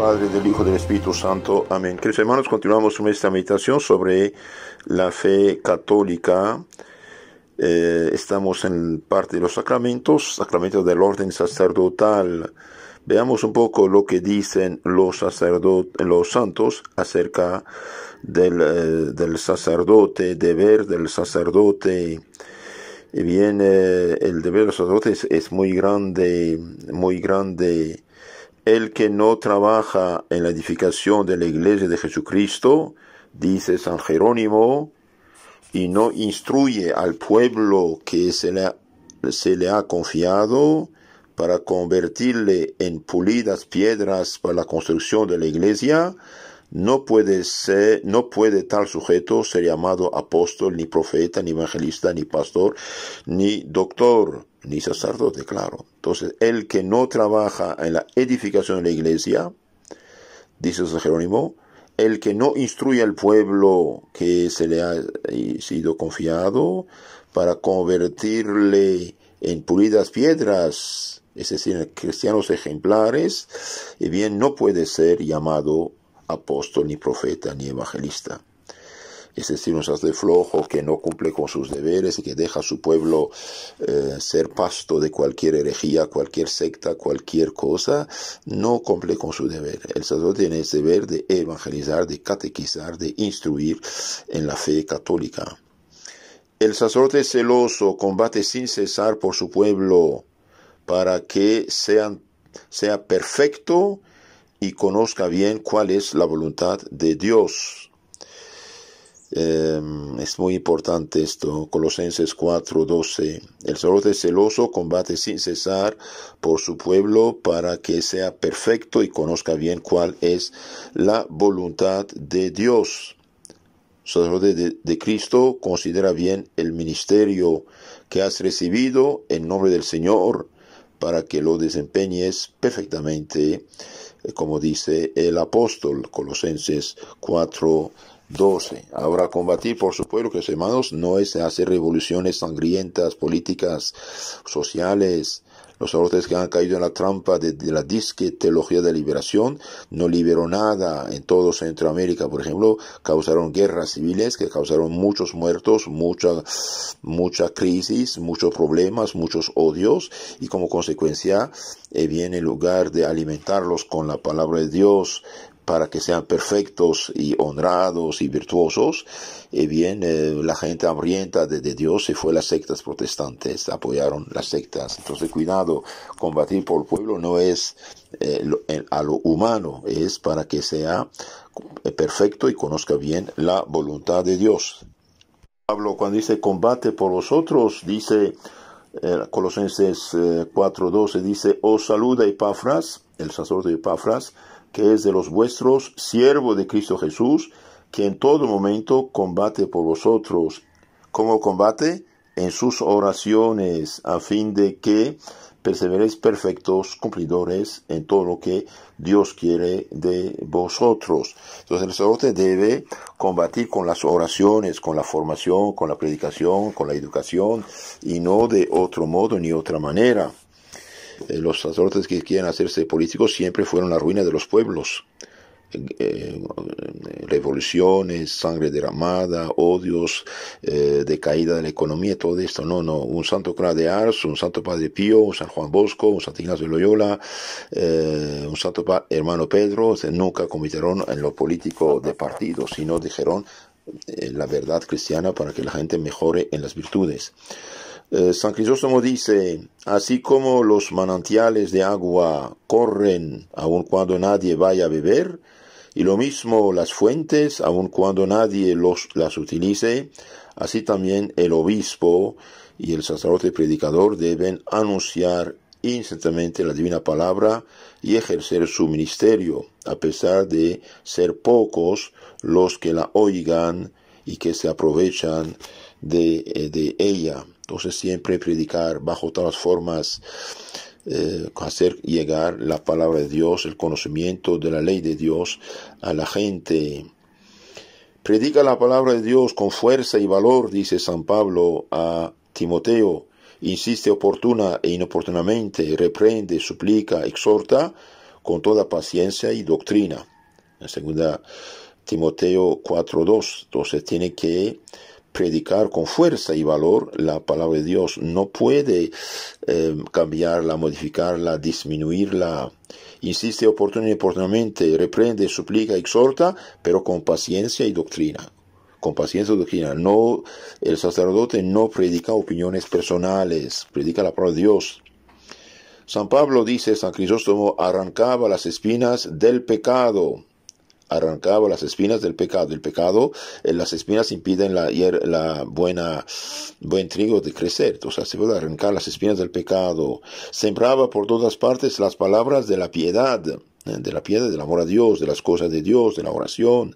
Padre, del Hijo y del Espíritu Santo. Amén. Queridos hermanos, continuamos con esta meditación sobre la fe católica. Estamos en parte de los sacramentos del orden sacerdotal. Veamos un poco lo que dicen los santos acerca del sacerdote, deber del sacerdote. Y bien, el deber del sacerdote es muy grande, muy grande. El que no trabaja en la edificación de la iglesia de Jesucristo, dice San Jerónimo, y no instruye al pueblo que se le ha confiado para convertirle en pulidas piedras para la construcción de la iglesia, no puede tal sujeto ser llamado apóstol, ni profeta, ni evangelista, ni pastor, ni doctor, ni sacerdote, claro. Entonces, el que no trabaja en la edificación de la iglesia, dice San Jerónimo, el que no instruye al pueblo que se le ha sido confiado para convertirle en pulidas piedras, es decir, en cristianos ejemplares, y bien, no puede ser llamado apóstol, ni profeta, ni evangelista. Es decir, un sacerdote flojo que no cumple con sus deberes y que deja a su pueblo ser pasto de cualquier herejía, cualquier secta, cualquier cosa, no cumple con su deber. El sacerdote tiene el deber de evangelizar, de catequizar, de instruir en la fe católica. El sacerdote celoso combate sin cesar por su pueblo para que sea perfecto y conozca bien cuál es la voluntad de Dios. Es muy importante esto. Colosenses 4:12. El sacerdote celoso combate sin cesar por su pueblo para que sea perfecto y conozca bien cuál es la voluntad de Dios. El sacerdote de Cristo considera bien el ministerio que has recibido en nombre del Señor para que lo desempeñes perfectamente, como dice el apóstol, Colosenses 4:12. Ahora, combatir por su pueblo, que hermanos, no es hacer revoluciones sangrientas, políticas, sociales. Los sacerdotes que han caído en la trampa de la disque teología de liberación no liberó nada. En todo Centroamérica, por ejemplo, causaron guerras civiles que causaron muchos muertos, mucha crisis, muchos problemas, muchos odios, y como consecuencia, bien, en lugar de alimentarlos con la palabra de Dios para que sean perfectos y honrados y virtuosos, la gente hambrienta de Dios se fue a las sectas protestantes, apoyaron las sectas. Entonces, cuidado, combatir por el pueblo no es a lo humano, es para que sea perfecto y conozca bien la voluntad de Dios. Pablo, cuando dice combate por vosotros, dice Colosenses 4:12, dice: os saluda Epafras, el sacerdote Epafras, que es de los vuestros, siervo de Cristo Jesús, que en todo momento combate por vosotros. ¿Cómo combate? En sus oraciones, a fin de que perseveréis perfectos, cumplidores en todo lo que Dios quiere de vosotros. Entonces el sacerdote debe combatir con las oraciones, con la formación, con la predicación, con la educación, y no de otro modo ni otra manera. Los sacerdotes que quieren hacerse políticos siempre fueron la ruina de los pueblos. Revoluciones, sangre derramada, odios, decaída de la economía, todo esto. No, un santo Clara de Ars, un santo Padre Pío, un San Juan Bosco, un Santo Ignacio de Loyola, un santo hermano Pedro, nunca cometieron en lo político de partido, sino dijeron la verdad cristiana para que la gente mejore en las virtudes. San Crisóstomo dice: así como los manantiales de agua corren aun cuando nadie vaya a beber, y lo mismo las fuentes aun cuando nadie las utilice, así también el obispo y el sacerdote predicador deben anunciar incesantemente la divina palabra y ejercer su ministerio, a pesar de ser pocos los que la oigan y que se aprovechan de ella. Entonces, siempre predicar bajo todas formas, hacer llegar la palabra de Dios, el conocimiento de la ley de Dios a la gente. Predica la palabra de Dios con fuerza y valor, dice San Pablo a Timoteo. Insiste oportuna e inoportunamente, reprende, suplica, exhorta con toda paciencia y doctrina. En 2 Timoteo 4:2. Entonces tiene que predicar con fuerza y valor la palabra de Dios. No puede cambiarla, modificarla, disminuirla. Insiste oportunamente, reprende, suplica, exhorta, pero con paciencia y doctrina. Con paciencia y doctrina. No, el sacerdote no predica opiniones personales, predica la palabra de Dios. San Pablo dice, San Crisóstomo arrancaba las espinas del pecado. Arrancaba las espinas del pecado. El pecado, las espinas impiden buen trigo de crecer. Entonces se puede arrancar las espinas del pecado. Sembraba por todas partes las palabras de la piedad, del amor a Dios, de las cosas de Dios, de la oración.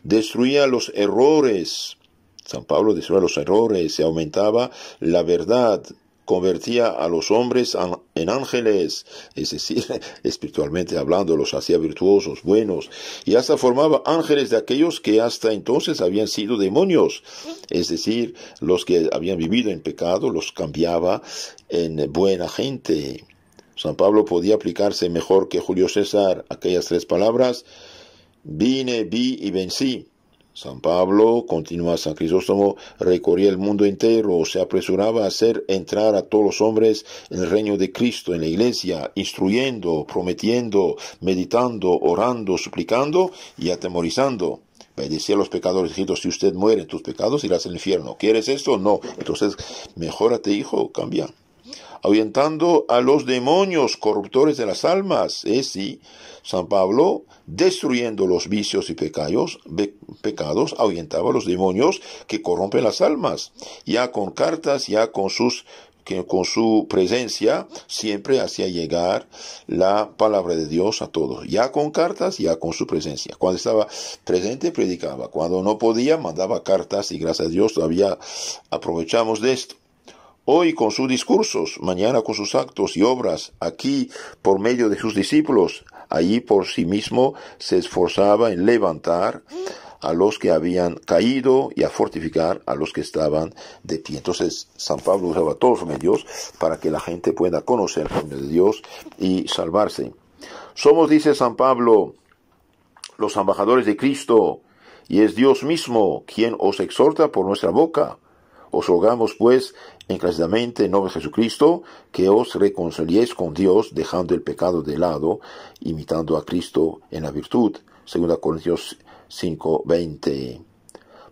Destruía los errores. San Pablo destruía los errores, se aumentaba la verdad. Convertía a los hombres en ángeles, es decir, espiritualmente hablando, los hacía virtuosos, buenos, y hasta formaba ángeles de aquellos que hasta entonces habían sido demonios, es decir, los que habían vivido en pecado, los cambiaba en buena gente. San Pablo podía aplicarse mejor que Julio César aquellas 3 palabras: vine, vi y vencí. San Pablo, continúa San Crisóstomo, recorría el mundo entero, se apresuraba a hacer entrar a todos los hombres en el reino de Cristo, en la iglesia, instruyendo, prometiendo, meditando, orando, suplicando y atemorizando. Decía a los pecadores, hijito, si usted muere en tus pecados, irás al infierno. ¿Quieres esto? No. Entonces, mejórate, hijo, cambia. Ahuyentando a los demonios corruptores de las almas. Sí, San Pablo, destruyendo los vicios y pecados, ahuyentaba a los demonios que corrompen las almas. Ya con cartas, ya con su presencia, siempre hacía llegar la palabra de Dios a todos. Ya con cartas, ya con su presencia. Cuando estaba presente, predicaba. Cuando no podía, mandaba cartas, y gracias a Dios todavía aprovechamos de esto. Hoy con sus discursos, mañana con sus actos y obras, aquí por medio de sus discípulos, allí por sí mismo se esforzaba en levantar a los que habían caído y a fortificar a los que estaban de pie. Entonces San Pablo usaba todos los medios para que la gente pueda conocer el camino de Dios y salvarse. Somos, dice San Pablo, los embajadores de Cristo, y es Dios mismo quien os exhorta por nuestra boca. Os rogamos, pues, encarecidamente en nombre de Jesucristo, que os reconciliéis con Dios, dejando el pecado de lado, imitando a Cristo en la virtud. 2 Corintios 5:20.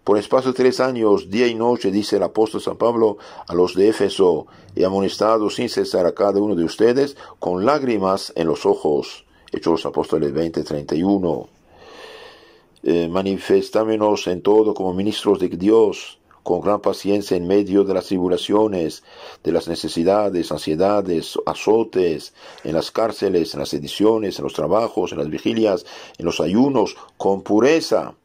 Por espacio de 3 años, día y noche, dice el apóstol San Pablo a los de Éfeso, he amonestado sin cesar a cada uno de ustedes con lágrimas en los ojos. Hechos de los Apóstoles 20:31. Manifestámonos en todo como ministros de Dios, con gran paciencia en medio de las tribulaciones, de las necesidades, ansiedades, azotes, en las cárceles, en las sediciones, en los trabajos, en las vigilias, en los ayunos, con pureza,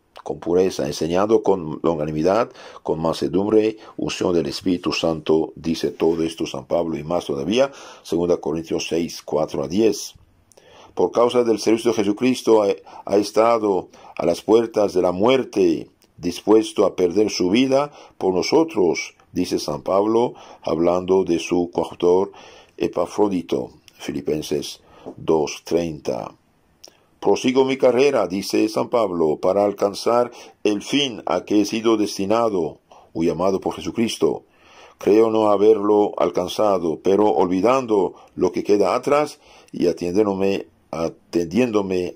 enseñando con longanimidad, con mansedumbre, unción del Espíritu Santo. Dice todo esto San Pablo, y más todavía, 2 Corintios 6:4-10. Por causa del servicio de Jesucristo ha estado a las puertas de la muerte, dispuesto a perder su vida por nosotros, dice San Pablo, hablando de su coautor Epafrodito, Filipenses 2:30. Prosigo mi carrera, dice San Pablo, para alcanzar el fin a que he sido destinado, o llamado por Jesucristo. Creo no haberlo alcanzado, pero olvidando lo que queda atrás y atendiéndome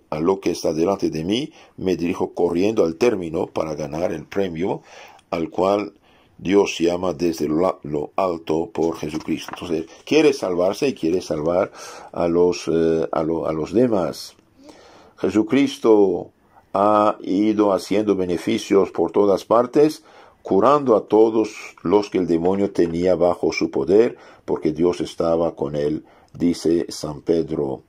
a lo que está delante de mí, me dirijo corriendo al término para ganar el premio al cual Dios llama desde lo alto por Jesucristo. Entonces, quiere salvarse y quiere salvar a los demás. Jesucristo ha ido haciendo beneficios por todas partes, curando a todos los que el demonio tenía bajo su poder, porque Dios estaba con él, dice San Pedro.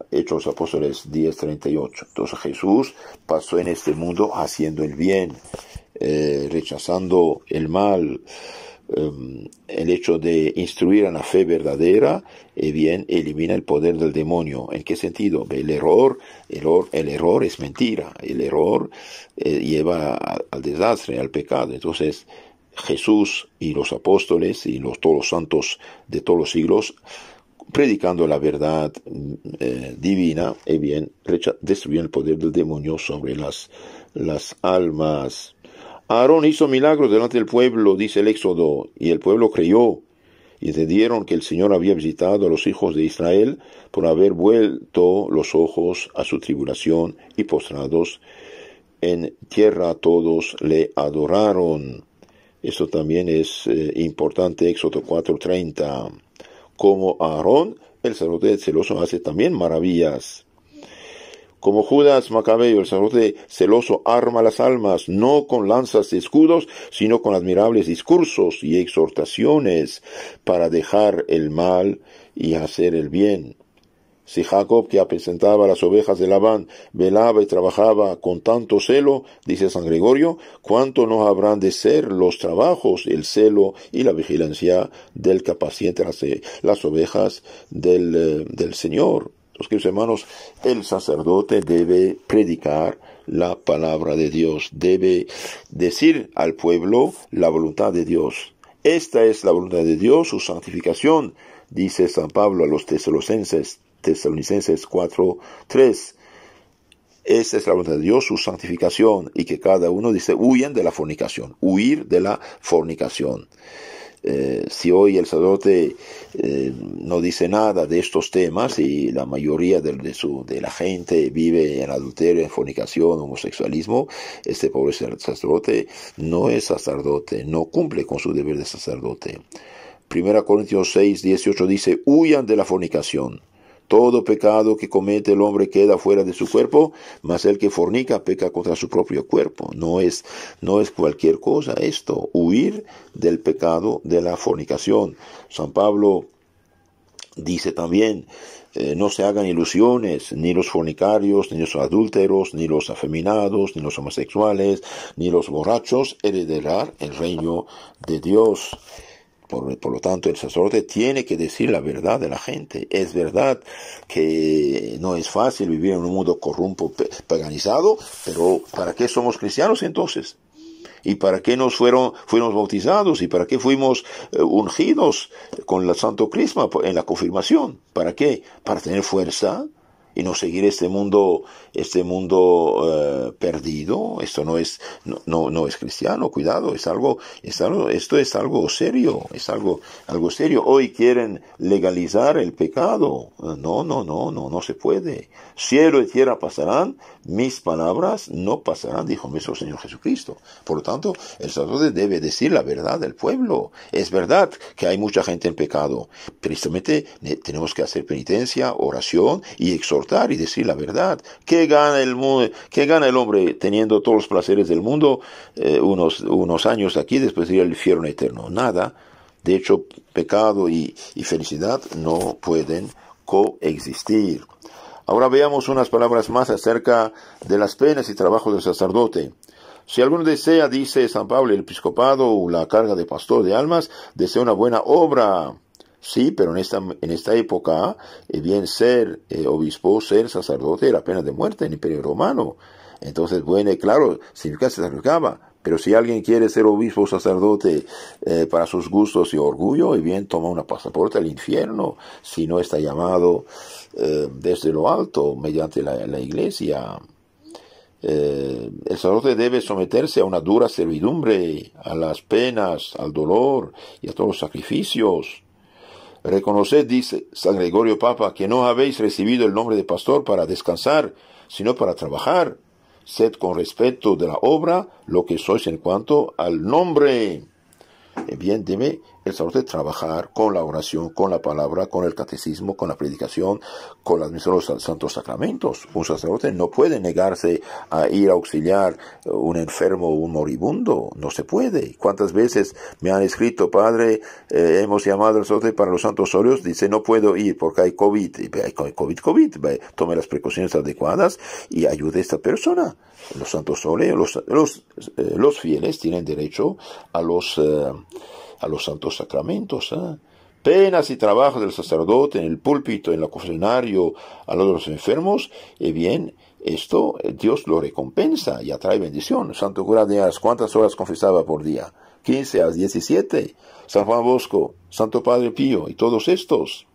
Hechos de los Apóstoles 10:38. Entonces Jesús pasó en este mundo haciendo el bien, rechazando el mal. El hecho de instruir en la fe verdadera, bien, elimina el poder del demonio. ¿En qué sentido? El error es mentira. El error lleva al desastre, al pecado. Entonces Jesús y los apóstoles y todos los santos de todos los siglos predicando la verdad divina, y bien, destruyendo el poder del demonio sobre las almas. Aarón hizo milagros delante del pueblo, dice el Éxodo, y el pueblo creyó, y entendieron que el Señor había visitado a los hijos de Israel por haber vuelto los ojos a su tribulación, y postrados en tierra todos le adoraron. Esto también es importante, Éxodo 4:30. Como Aarón, el sacerdote celoso hace también maravillas. Como Judas Macabeo, el sacerdote celoso arma las almas, no con lanzas y escudos, sino con admirables discursos y exhortaciones para dejar el mal y hacer el bien. Si Jacob, que apacentaba las ovejas de Labán, velaba y trabajaba con tanto celo, dice San Gregorio, ¿cuánto no habrán de ser los trabajos, el celo y la vigilancia del que apacienta las ovejas del Señor? Los queridos hermanos, el sacerdote debe predicar la palabra de Dios, debe decir al pueblo la voluntad de Dios. Esta es la voluntad de Dios, su santificación, dice San Pablo a los Tesalonicenses 4:3. Esta es la voluntad de Dios, su santificación, y que cada uno dice, huyan de la fornicación, huir de la fornicación. Si hoy el sacerdote no dice nada de estos temas y la mayoría de la gente vive en adulterio, en fornicación, homosexualismo, este pobre sacerdote no es sacerdote, no cumple con su deber de sacerdote. 1 Corintios 6:18 dice, huyan de la fornicación. Todo pecado que comete el hombre queda fuera de su cuerpo, mas el que fornica peca contra su propio cuerpo. No es cualquier cosa esto, huir del pecado de la fornicación. San Pablo dice también, no se hagan ilusiones, ni los fornicarios, ni los adúlteros, ni los afeminados, ni los homosexuales, ni los borrachos heredarán el reino de Dios. Por lo tanto, el sacerdote tiene que decir la verdad de la gente. Es verdad que no es fácil vivir en un mundo corrupto, paganizado, pero ¿para qué somos cristianos entonces? ¿Y para qué fuimos bautizados? ¿Y para qué fuimos ungidos con el Santo Crisma en la confirmación? ¿Para qué? ¿Para tener fuerza? Y no seguir este mundo perdido. Esto no es cristiano, cuidado, esto es algo serio, es algo serio. Hoy quieren legalizar el pecado. No se puede. Cielo y tierra pasarán, mis palabras no pasarán, dijo nuestro Señor Jesucristo. Por lo tanto, el sacerdote debe decir la verdad del pueblo. Es verdad que hay mucha gente en pecado. Precisamente tenemos que hacer penitencia, oración y exhortar y decir la verdad. ¿Qué gana el hombre teniendo todos los placeres del mundo unos años aquí después de ir al infierno eterno? Nada. De hecho, pecado y felicidad no pueden coexistir. Ahora veamos unas palabras más acerca de las penas y trabajos del sacerdote. Si alguno desea, dice San Pablo, el episcopado o la carga de pastor de almas, desea una buena obra. Sí, pero en esta época, bien ser obispo, ser sacerdote, era pena de muerte en el Imperio Romano. Entonces, bueno, claro, significa se sacrificaba. Pero si alguien quiere ser obispo o sacerdote para sus gustos y orgullo, y bien toma una pasaporte al infierno, si no está llamado desde lo alto, mediante la iglesia. El sacerdote debe someterse a una dura servidumbre, a las penas, al dolor y a todos los sacrificios. Reconoced, dice San Gregorio Papa, que no habéis recibido el nombre de pastor para descansar, sino para trabajar. Sed con respeto de la obra lo que sois en cuanto al nombre. Bien, debe el sacerdote trabajar con la oración, con la palabra, con el catecismo, con la predicación, con la administración de los santos sacramentos. Un sacerdote no puede negarse a ir a auxiliar un enfermo o un moribundo. No se puede. ¿Cuántas veces me han escrito, padre, hemos llamado al sacerdote para los santos óleos? Dice, no puedo ir porque hay COVID. Hay COVID. Tome las precauciones adecuadas y ayude a esta persona. Los santos óleos, los fieles tienen derecho a los santos sacramentos. Penas y trabajos del sacerdote en el púlpito, en el confesionario, a los enfermos, bien, esto Dios lo recompensa y atrae bendición. Santo cura de Ars, ¿cuántas horas confesaba por día? 15 a 17. San Juan Bosco, Santo Padre Pío y todos estos.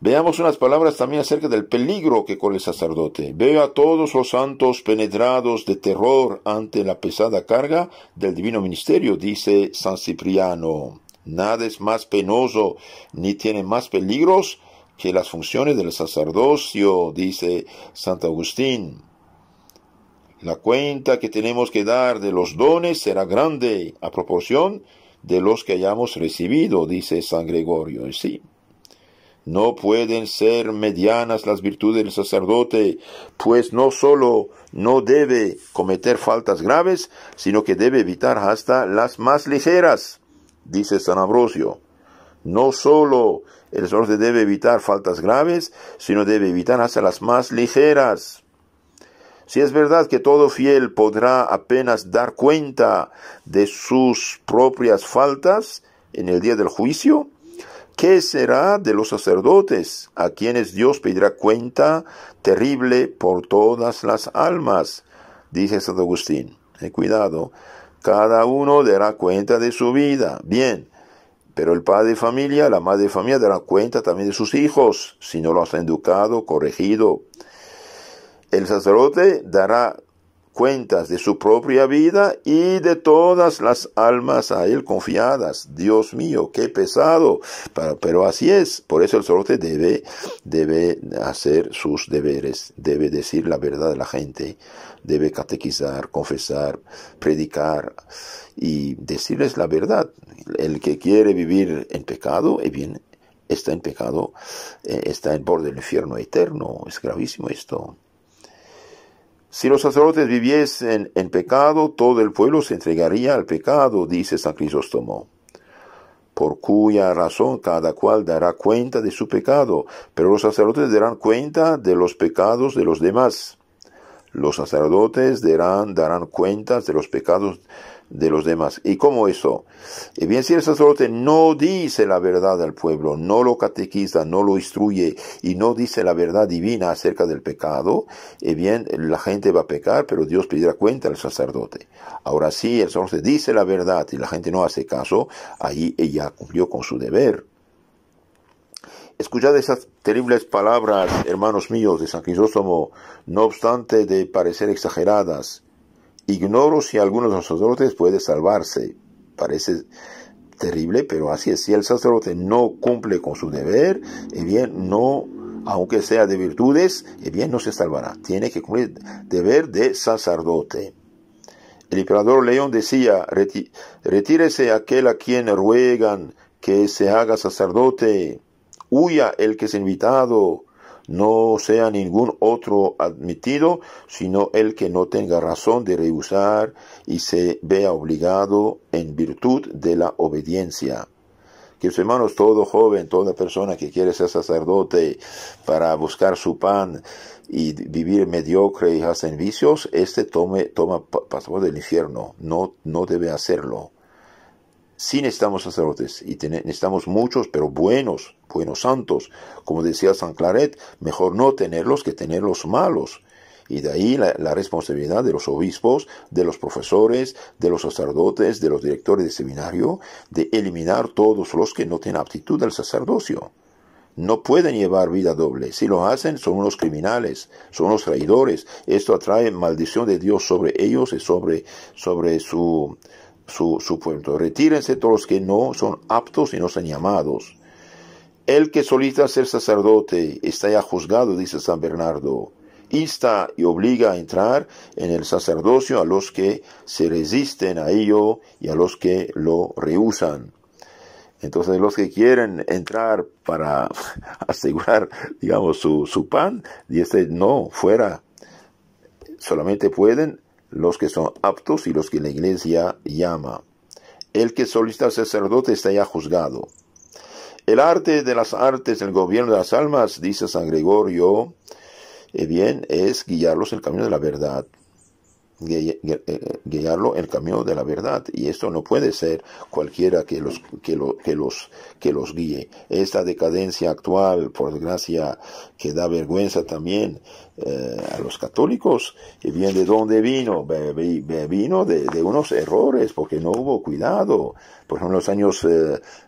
Veamos unas palabras también acerca del peligro que corre el sacerdote. Veo a todos los santos penetrados de terror ante la pesada carga del divino ministerio, dice San Cipriano. Nada es más penoso ni tiene más peligros que las funciones del sacerdocio, dice Santo Agustín. La cuenta que tenemos que dar de los dones será grande a proporción de los que hayamos recibido, dice San Gregorio. Y sí, no pueden ser medianas las virtudes del sacerdote, pues no solo no debe cometer faltas graves, sino que debe evitar hasta las más ligeras, dice San Ambrosio. No solo el sacerdote debe evitar faltas graves, sino debe evitar hasta las más ligeras. Si es verdad que todo fiel podrá apenas dar cuenta de sus propias faltas en el día del juicio, ¿qué será de los sacerdotes, a quienes Dios pedirá cuenta terrible por todas las almas? Dice Santo Agustín. Cuidado, cada uno dará cuenta de su vida. Bien, pero el padre de familia, la madre de familia dará cuenta también de sus hijos, si no los han educado, corregido. El sacerdote dará cuentas de su propia vida y de todas las almas a él confiadas. Dios mío, qué pesado. Pero así es. Por eso el sacerdote debe hacer sus deberes, debe decir la verdad a la gente, debe catequizar, confesar, predicar y decirles la verdad. El que quiere vivir en pecado, bien, está en pecado, está en borde del infierno eterno. Es gravísimo esto. Si los sacerdotes viviesen en pecado, todo el pueblo se entregaría al pecado, dice San Crisóstomo, por cuya razón cada cual dará cuenta de su pecado, pero los sacerdotes darán cuenta de los pecados de los demás. Los sacerdotes darán cuentas de los pecados de los demás. ¿Y cómo eso? Bien, si el sacerdote no dice la verdad al pueblo, no lo catequiza, no lo instruye y no dice la verdad divina acerca del pecado, bien, la gente va a pecar, pero Dios pedirá cuenta al sacerdote. Ahora sí, el sacerdote dice la verdad y la gente no hace caso, ahí ella cumplió con su deber. Escuchad esas terribles palabras, hermanos míos, de San Crisóstomo, no obstante de parecer exageradas. Ignoro si alguno de los sacerdotes puede salvarse. Parece terrible, pero así es. Si el sacerdote no cumple con su deber, bien, no, aunque sea de virtudes, bien, no se salvará. Tiene que cumplir deber de sacerdote. El emperador León decía, retírese aquel a quien ruegan que se haga sacerdote. Huya el que es invitado, no sea ningún otro admitido, sino el que no tenga razón de rehusar y se vea obligado en virtud de la obediencia. Queridos hermanos, todo joven, toda persona que quiere ser sacerdote para buscar su pan y vivir mediocre y hacen vicios, toma pasaporte del infierno, no debe hacerlo. Sí necesitamos sacerdotes, y necesitamos muchos, pero buenos santos. Como decía San Claret, mejor no tenerlos que tenerlos malos. Y de ahí la responsabilidad de los obispos, de los profesores, de los sacerdotes, de los directores de seminario, de eliminar todos los que no tienen aptitud al sacerdocio. No pueden llevar vida doble. Si lo hacen, son unos criminales, son unos traidores. Esto atrae maldición de Dios sobre ellos y sobre su pueblo. Retírense todos los que no son aptos y no son llamados. El que solicita ser sacerdote está ya juzgado, dice San Bernardo. Insta y obliga a entrar en el sacerdocio a los que se resisten a ello y a los que lo rehúsan. Entonces los que quieren entrar para asegurar, digamos, su pan, dice no, fuera. Solamente pueden los que son aptos y los que la iglesia llama. El que solicita sacerdote está ya juzgado. El arte de las artes, el gobierno de las almas, dice San Gregorio, bien, es guiarlos en el camino de la verdad. Guiarlo en el camino de la verdad, y esto no puede ser cualquiera que los guíe. Esta decadencia actual, por desgracia, que da vergüenza también, a los católicos. Y bien, ¿de dónde vino? Vino de unos errores, porque no hubo cuidado. Por ejemplo, en los años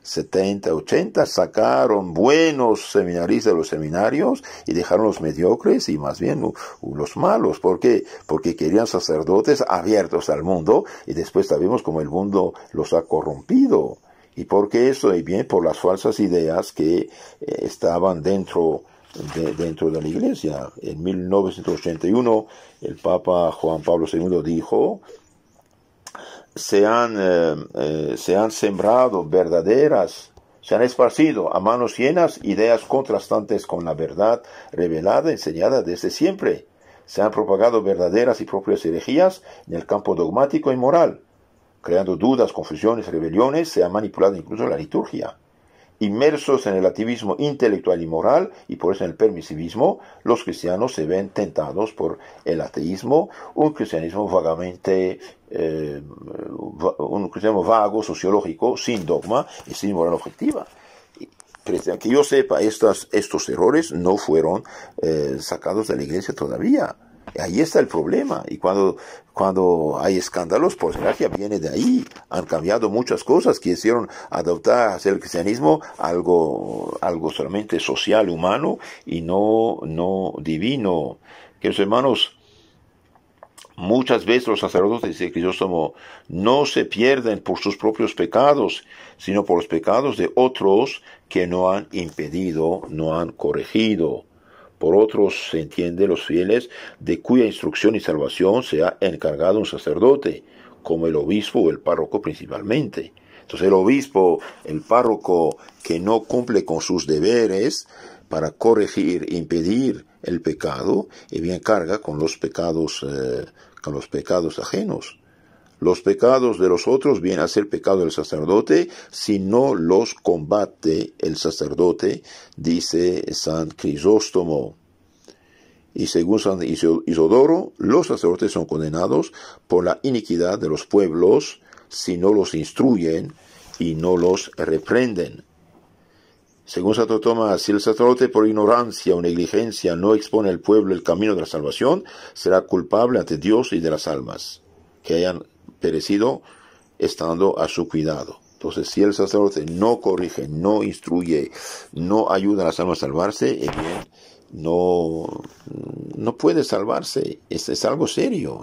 70, 80 sacaron buenos seminaristas de los seminarios y dejaron los mediocres y más bien los malos. ¿Por qué? Porque querían sacerdotes abiertos al mundo y después sabemos cómo el mundo los ha corrompido. ¿Y por qué eso? Y bien, por las falsas ideas que estaban dentro de la iglesia. En 1981 el Papa Juan Pablo II dijo: se han sembrado se han esparcido a manos llenas ideas contrastantes con la verdad revelada, enseñada desde siempre. Se han propagado verdaderas y propias herejías en el campo dogmático y moral, creando dudas, confusiones, rebeliones. Se ha manipulado incluso la liturgia. Inmersos en el activismo intelectual y moral, y por eso en el permisivismo, los cristianos se ven tentados por el ateísmo, un cristianismo vago, sociológico, sin dogma y sin moral objetiva. Que yo sepa, estos errores no fueron sacados de la iglesia todavía. Ahí está el problema. Y cuando hay escándalos, por desgracia, viene de ahí. Han cambiado muchas cosas, quisieron hacer el cristianismo algo solamente social, humano, y no divino. Queridos hermanos, muchas veces los sacerdotes de Crisóstomo no se pierden por sus propios pecados, sino por los pecados de otros que no han impedido, no han corregido. Por otros se entiende los fieles de cuya instrucción y salvación se ha encargado un sacerdote, como el obispo o el párroco principalmente. Entonces el obispo, el párroco que no cumple con sus deberes para corregir, impedir el pecado, y bien carga con los pecados ajenos. Los pecados de los otros vienen a ser pecado del sacerdote si no los combate el sacerdote, dice San Crisóstomo. Y según San Isodoro, los sacerdotes son condenados por la iniquidad de los pueblos si no los instruyen y no los reprenden. Según Santo Tomás, si el sacerdote por ignorancia o negligencia no expone al pueblo el camino de la salvación, será culpable ante Dios y de las almas que hayan perecido estando a su cuidado. Entonces, si el sacerdote no corrige, no instruye, no ayuda a las almas a salvarse, bien, no puede salvarse. Es algo serio.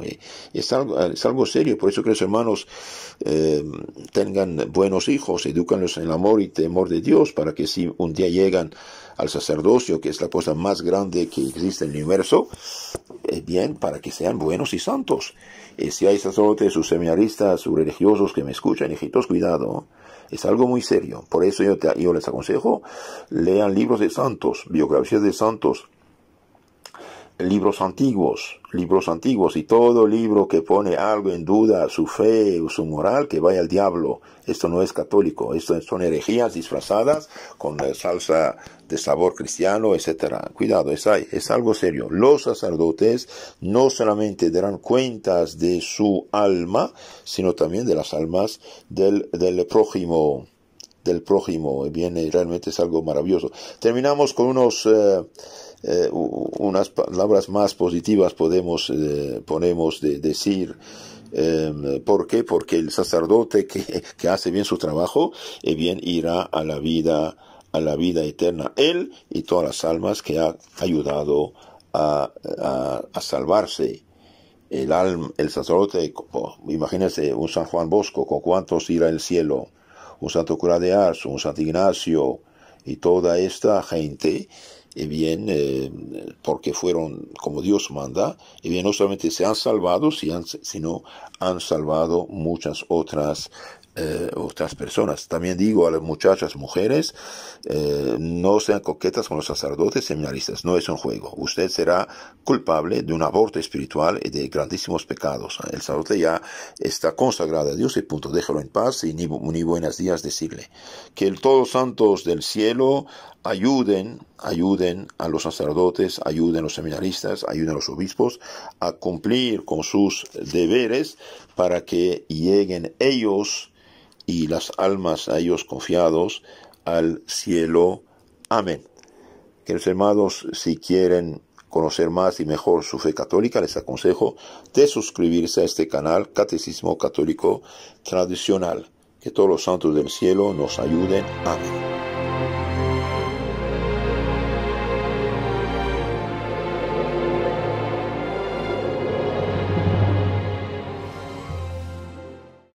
Es algo serio. Por eso que los hermanos tengan buenos hijos, edúcanlos en el amor y temor de Dios, para que si un día llegan al sacerdocio, que es la cosa más grande que existe en el universo, bien, para que sean buenos y santos. Si hay sacerdotes, sus seminaristas, sus religiosos que me escuchan, hijitos, cuidado. Es algo muy serio. Por eso yo les aconsejo, lean libros de santos, biografías de santos, libros antiguos, y todo libro que pone algo en duda, su fe o su moral, que vaya al diablo. Esto no es católico, esto son herejías disfrazadas con salsa de sabor cristiano, etcétera. Cuidado, es algo serio. Los sacerdotes no solamente darán cuentas de su alma, sino también de las almas del prójimo. Bien, realmente es algo maravilloso. Terminamos con unas palabras más positivas podemos decir. ¿Por qué? Porque el sacerdote que hace bien su trabajo, bien irá a la vida eterna, él y todas las almas que ha ayudado a salvarse. El sacerdote, imagínense un San Juan Bosco, ¿con cuántos irá al cielo? Un Santo Cura de Ars, un Santo Ignacio, y toda esta gente, bien, porque fueron como Dios manda, bien, no solamente se han salvado, sino han salvado muchas otras personas. También digo a las muchachas, mujeres, no sean coquetas con los sacerdotes seminaristas, no es un juego. Usted será culpable de un aborto espiritual y de grandísimos pecados. El sacerdote ya está consagrado a Dios y punto, déjalo en paz y ni buenos días decirle. Que todos los santos del cielo ayuden a los sacerdotes, ayuden a los seminaristas, ayuden a los obispos a cumplir con sus deberes para que lleguen ellos y las almas a ellos confiados al cielo. Amén. Queridos hermanos, si quieren conocer más y mejor su fe católica, les aconsejo de suscribirse a este canal Catecismo Católico Tradicional. Que todos los santos del cielo nos ayuden. Amén.